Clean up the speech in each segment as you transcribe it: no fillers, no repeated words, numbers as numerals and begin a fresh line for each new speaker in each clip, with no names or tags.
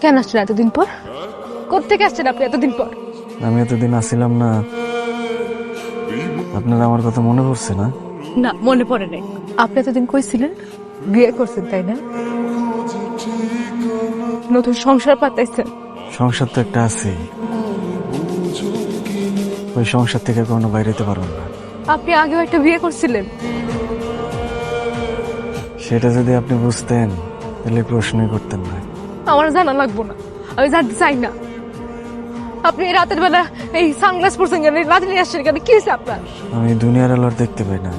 কেন আসছেন এতদিন পর? কোত্থেকে আসছেন আপনি এতদিন পর?
আমি এতদিন আসিলাম না, আপনার আমার কথা মনে পড়ছে না?
না, মনে পড়ে নাই। আপনি এতদিন কইছিলেন বিয়ে করছেন, তাই না? নতুন সংসার পাতাইছেন।
সংসার তো একটা আছেই, ওই সংসার থেকে কোনো বাইরেতে পারবেন না।
আপনি আগেও একটা বিয়ে করছিলেন।
সেটা যদি আপনি বুঝতেন তাহলে প্রশ্নই করতেন না।
আমার জানা লাগবো না, আমি জানতে চাই না। আপনি এই রাতের বেলা এই সানগ্লাস পরছেন কেন, রাতে নিয়ে আসছেন কেন, কি হয়েছে আপনার?
আমি দুনিয়ার আলোর দেখতে পাই না,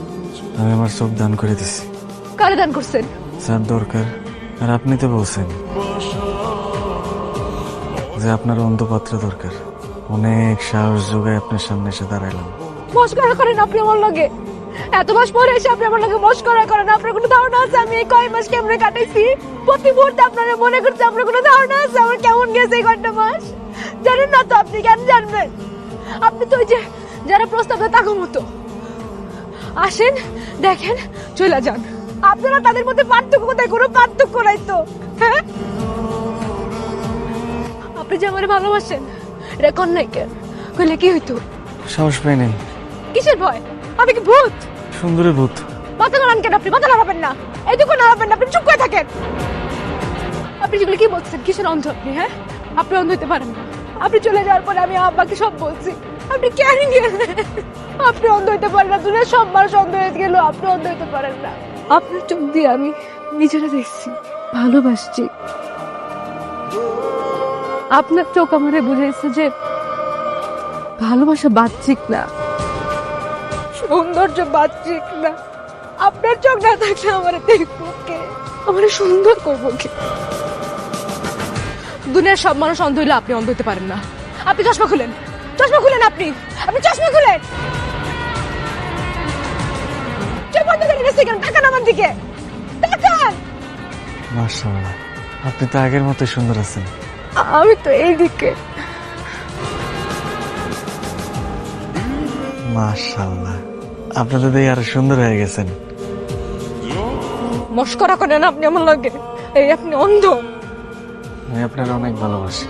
আমি আমার চোখ দান করে দিছি।
কারে দান করছেন?
যার দরকার। আর আপনি তো বলছেন যে আপনার অন্ধপাত্র দরকার, অনেক সাহস যোগায় আপনার সামনে এসে দাঁড়াইলাম।
মস্করা করেন আপনি আমার লগে। এত মাস পরে এসে আপনি আমার লগে মস্করা করেন। আপনার কোনো ধারণা আছে আমি এই কয় মাস কেমনে কাটাইছি? প্রতি মুহূর্তে আপনারা মনে করছে। আপনার কোনো ধারণা আছে আমার কেমন গেছে এই কয়টা মাস? জানেন না তো, আপনি কেন জানবেন? আপনি তো ওই যে যারা প্রস্তাব দেয় তাকে মতো আসেন, দেখেন, চলে যান। আপনারা তাদের মধ্যে পার্থক্য কোথায়? কোনো পার্থক্য নাই তো। হ্যাঁ, আপনি যে আমার ভালোবাসেন এটা কন নাই কেন? কইলে কি হইতো?
সাহস পাই নাই।
কিসের ভয়? আমি কি ভূত?
সুন্দরী ভূত।
মাথা নাড়ান কেন? আপনি মাথা নাড়াবেন না, এইটুকু নাড়াবেন না, আপনি চুপ করে থাকেন। আপনি যেগুলো কি বলছেন, কিসের অন্ধ আপনি? হ্যাঁ, আপনি অন্ধ হতে পারেন না। আপনি চলে যাওয়ার পরে আমি আব্বাকে সব বলছি। আপনি কেন গেলেন? আপনি অন্ধ হইতে পারেন না, দুনিয়ার সব মানুষ অন্ধ হয়ে গেল, আপনি অন্ধ হইতে পারেন না। আপনার চোখ দিয়ে আমি নিজেরা দেখছি, ভালোবাসছি। আপনার চোখ আমারে বুঝাইছে যে ভালোবাসা বাহ্যিক না, সৌন্দর্য বাহ্যিক না। আপনার চোখ না থাকলে আমার দেখবো কে? আমার সুন্দর করবো কে? দুনিয়ার সব মানুষ অন্ধ হইলে আপনি অন্ধ হইতে পারেন না। আপনি চশমা খুলেন, চশমা খুলেন, আপনি আপনি চশমা খুলেন। চোখ বন্ধ করে গেছে কেন? তাকান আমার দিকে, তাকান।
মাশাআল্লাহ, আপনি তো আগের মতোই সুন্দর আছেন।
আমি তো এই দিকে।
মাশাআল্লাহ, আপনি তো দেখি আরো সুন্দর হয়ে গেছেন।
মস্করা করেন আপনি আমার লাগে। এই আপনি অন্ধ।
আমি আপনার অনেক ভালোবাসি।